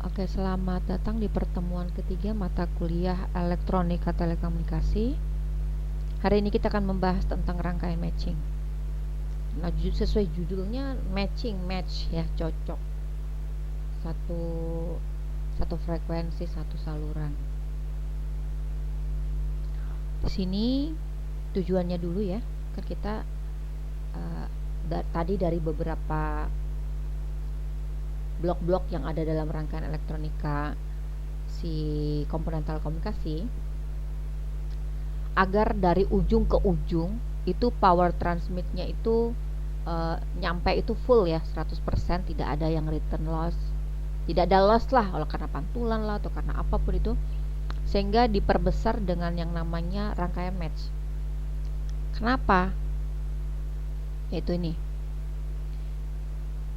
Oke, selamat datang di pertemuan ketiga mata kuliah Elektronika Telekomunikasi. Hari ini kita akan membahas tentang rangkaian matching. Nah, sesuai judulnya matching, match ya, cocok. Satu frekuensi, satu saluran. Di sini tujuannya dulu ya, kan kita tadi dari beberapa blok-blok yang ada dalam rangkaian elektronika si komponen telekomunikasi, agar dari ujung ke ujung itu power transmitnya itu nyampe itu full ya, 100%, tidak ada yang return loss, tidak ada loss lah oleh karena pantulan lah atau karena apapun itu, sehingga diperbesar dengan yang namanya rangkaian match. Kenapa? Yaitu ini,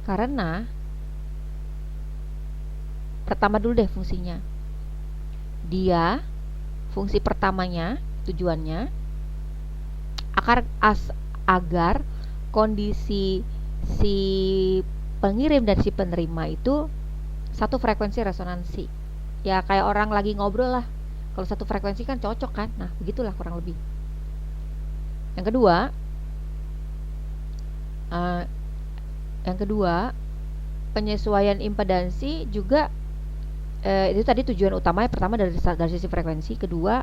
karena pertama dulu deh fungsinya. Dia fungsi pertamanya, tujuannya agar kondisi si pengirim dan si penerima itu satu frekuensi resonansi. Ya kayak orang lagi ngobrol lah. Kalau satu frekuensi kan cocok kan. Nah, begitulah kurang lebih. Yang kedua, penyesuaian impedansi juga itu tadi tujuan utamanya. Pertama dari sisi frekuensi, kedua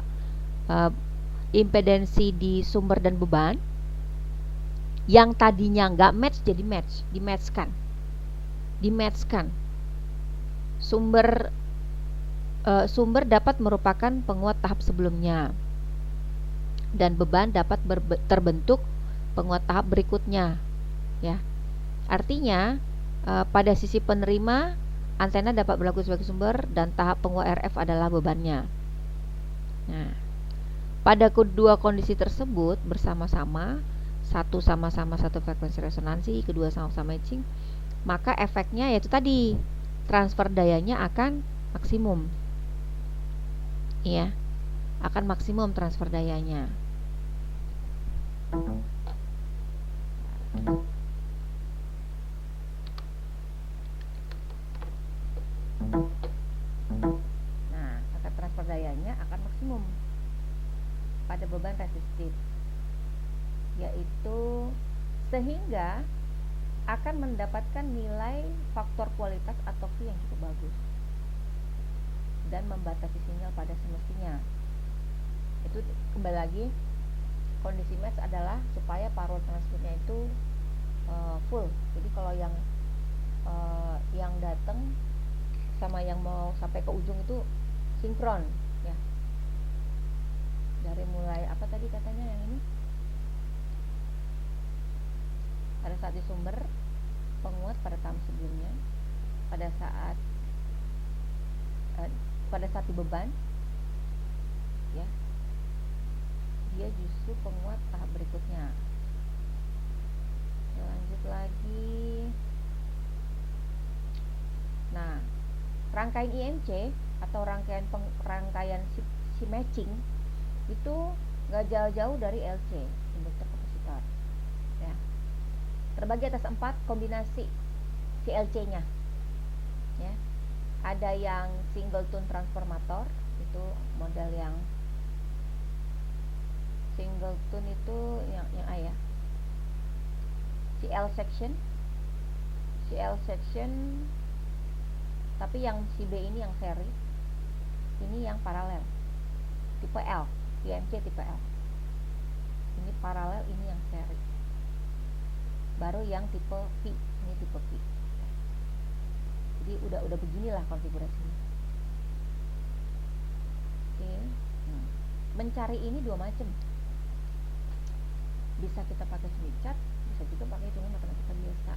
impedansi di sumber dan beban yang tadinya nggak match jadi match, dimatchkan. Sumber dapat merupakan penguat tahap sebelumnya dan beban dapat terbentuk penguat tahap berikutnya ya. Artinya pada sisi penerima, antena dapat berlaku sebagai sumber dan tahap penguat RF adalah bebannya. Nah, pada kedua kondisi tersebut bersama-sama, satu sama-sama satu frekuensi resonansi, kedua sama-sama matching, maka efeknya yaitu tadi, transfer dayanya akan maksimum. Ya, akan maksimum transfer dayanya. Nah, akan transfer dayanya akan maksimum pada beban resistif, yaitu sehingga akan mendapatkan nilai faktor kualitas atau Q yang cukup bagus dan membatasi sinyal pada semestinya. Itu kembali lagi, kondisi match adalah supaya power transmitnya itu full. Jadi kalau yang datang sama yang mau sampai ke ujung itu sinkron ya. Dari mulai apa tadi katanya yang ini, pada saat di sumber penguat pada tahap sebelumnya, pada saat di beban ya, dia justru penguat tahap berikutnya. Lanjut lagi. Nah, rangkaian IMC atau rangkaian si matching itu nggak jauh-jauh dari LC, induktor kapasitor ya. Terbagi atas 4 kombinasi si LC-nya ya. Ada yang singleton transformator, itu model yang singleton itu yang A ya. CL section, tapi yang si B ini yang seri, ini yang paralel, tipe L, IMC tipe L. Ini paralel, ini yang seri. Baru yang tipe P, ini tipe P. Jadi udah beginilah konfigurasinya. Oke. Mencari ini 2 macam. Bisa kita pakai Smith chart, bisa juga pakai hitungan matematika biasa.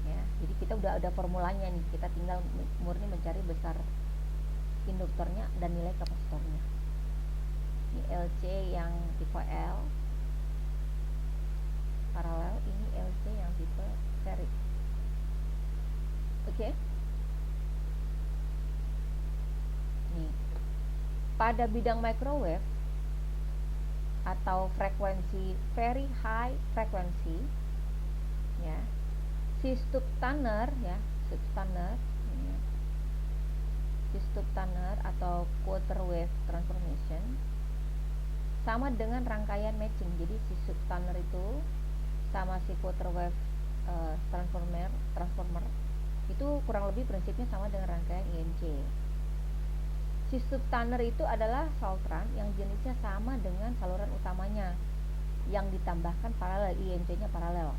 Ya, jadi kita udah ada formulanya nih, kita tinggal murni mencari besar induktornya dan nilai kapasitornya. Ini LC yang tipe L paralel, ini LC yang tipe seri. Oke. Nih, pada bidang microwave atau frekuensi very high frequency ya, si Stubb-Tanner ya, ini si Stubb-Tanner atau quarter wave transformation sama dengan rangkaian matching. Jadi si Stubb-Tanner itu sama si quarter wave transformer itu kurang lebih prinsipnya sama dengan rangkaian IMC. Si Stubb-Tanner itu adalah saltran yang jenisnya sama dengan saluran utamanya yang ditambahkan paralel, IMC-nya paralel.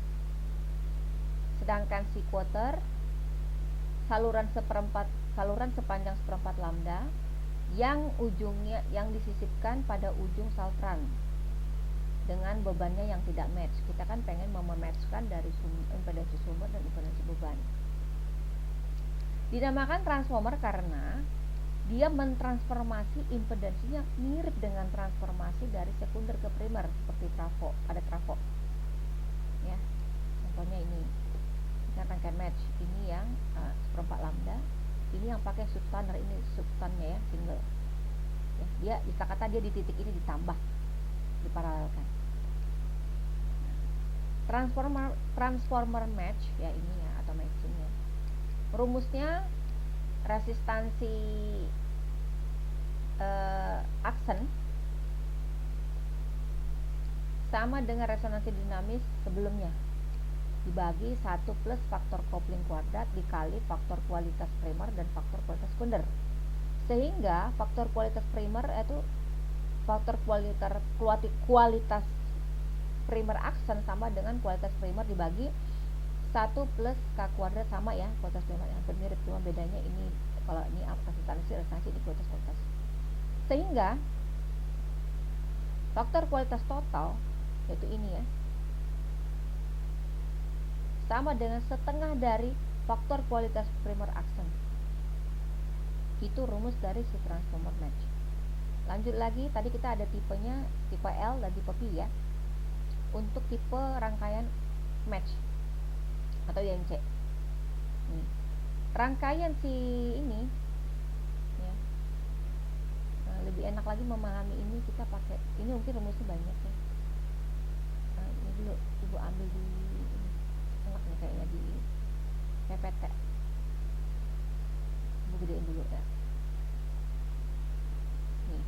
Sedangkan si quarter saluran sepanjang seperempat lambda yang ujungnya yang disisipkan pada ujung saltran dengan bebannya yang tidak match. Kita kan pengen mematchkan dari impedansi sumber dan impedansi beban. Dinamakan transformer karena dia mentransformasi impedansinya mirip dengan transformasi dari sekunder ke primer seperti trafo, ada trafo. Ya. Contohnya ini kan rangkaian match, ini yang seperempat lambda, ini yang pakai Stubb-Tanner, ini substannya ya single. Ya, dia bisa kata dia di titik ini ditambah, diparalelkan. Transformer match ya ini ya atau matchingnya. Rumusnya resistansi aksen sama dengan resonansi dinamis sebelumnya dibagi 1 plus faktor coupling kuadrat dikali faktor kualitas primer dan faktor kualitas sekunder, sehingga faktor kualitas primer itu faktor kualitas primer aksen sama dengan kualitas primer dibagi 1 plus K kuadrat sama ya, kualitas primer yang hampir mirip, cuma bedanya ini kalau ini resonansi ini kualitas, sehingga faktor kualitas total yaitu ini ya sama dengan setengah dari faktor kualitas primer aksen. Itu rumus dari si transformer match. Lanjut lagi, tadi kita ada tipenya, tipe L dan tipe P ya. Untuk tipe rangkaian match atau IMC. Nih. Rangkaian si ini ya. Nah, lebih enak lagi memahami ini kita pakai ini, mungkin rumusnya banyak ya. Nah, ini dulu Ibu ambil di enak nih kayaknya di PPT. Ibu gedein dulu ya. Nih.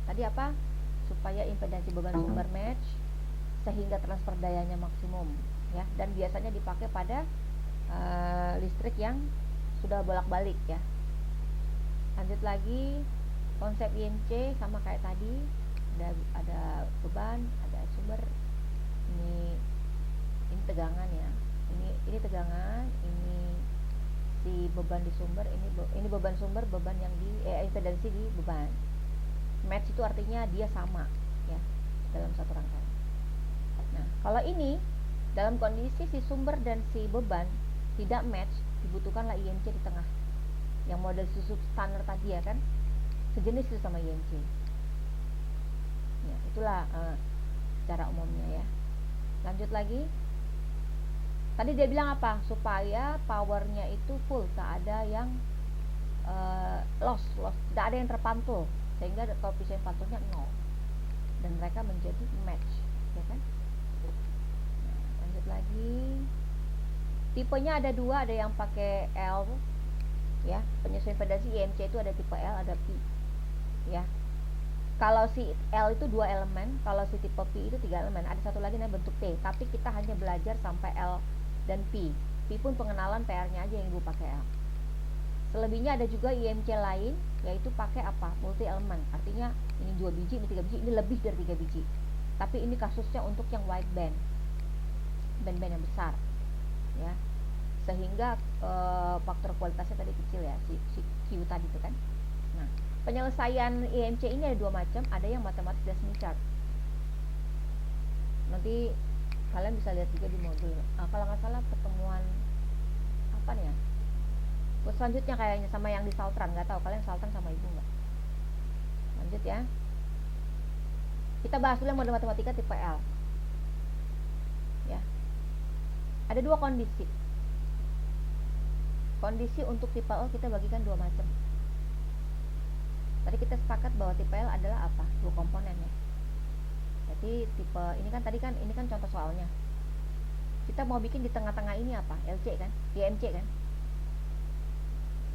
Tadi apa? Supaya impedansi beban sumber match sehingga transfer dayanya maksimum ya, dan biasanya dipakai pada listrik yang sudah bolak-balik ya. Lanjut lagi, konsep IMC sama kayak tadi, ada beban, ada sumber, ini tegangan ya, ini tegangan, ini si beban di sumber, ini beban sumber, beban yang di impedansi di beban. Match itu artinya dia sama ya dalam satu rangkaian. Nah, kalau ini dalam kondisi si sumber dan si beban tidak match, dibutuhkanlah IMC di tengah. Yang model Stubb-Tanner tadi ya kan, sejenis itu sama IMC. Ya, itulah cara umumnya ya. Lanjut lagi. Tadi dia bilang apa? Supaya powernya itu full, tak ada yang loss, tidak ada yang terpantul, sehingga koefisien pantulnya 0 dan mereka menjadi match, ya kan? Nah, lanjut lagi. Tipenya ada dua, ada yang pakai L ya, penyesuaian impedansi IMC itu ada tipe L, ada P ya. Kalau si L itu 2 elemen, kalau si tipe P itu 3 elemen. Ada satu lagi namanya bentuk T, tapi kita hanya belajar sampai L dan P. P pun pengenalan PR-nya aja yang Ibu pakai L. Selebihnya ada juga IMC lain, yaitu pakai apa? Multi elemen. Artinya ini 2 biji, ini 3 biji, ini lebih dari 3 biji. Tapi ini kasusnya untuk yang wide band, band-band yang besar ya. Sehingga faktor kualitasnya tadi kecil ya, si Q tadi itu kan. Nah, penyelesaian IMC ini ada dua macam, ada yang matematis dan semi chart. Nanti kalian bisa lihat juga di modul. Kalau nggak salah pertemuan apa nih ya? Selanjutnya kayaknya sama yang di Saltran, nggak tahu kalian Saltran sama Ibu nggak? Lanjut ya. Kita bahas dulu yang model matematika tipe L. Ya. Ada dua kondisi. Kondisi untuk tipe L kita bagikan dua macam. Tadi kita sepakat bahwa tipe L adalah apa? Dua komponen ya. Jadi tipe ini kan tadi kan ini kan contoh soalnya. Kita mau bikin di tengah-tengah ini apa? LC kan? IMC kan?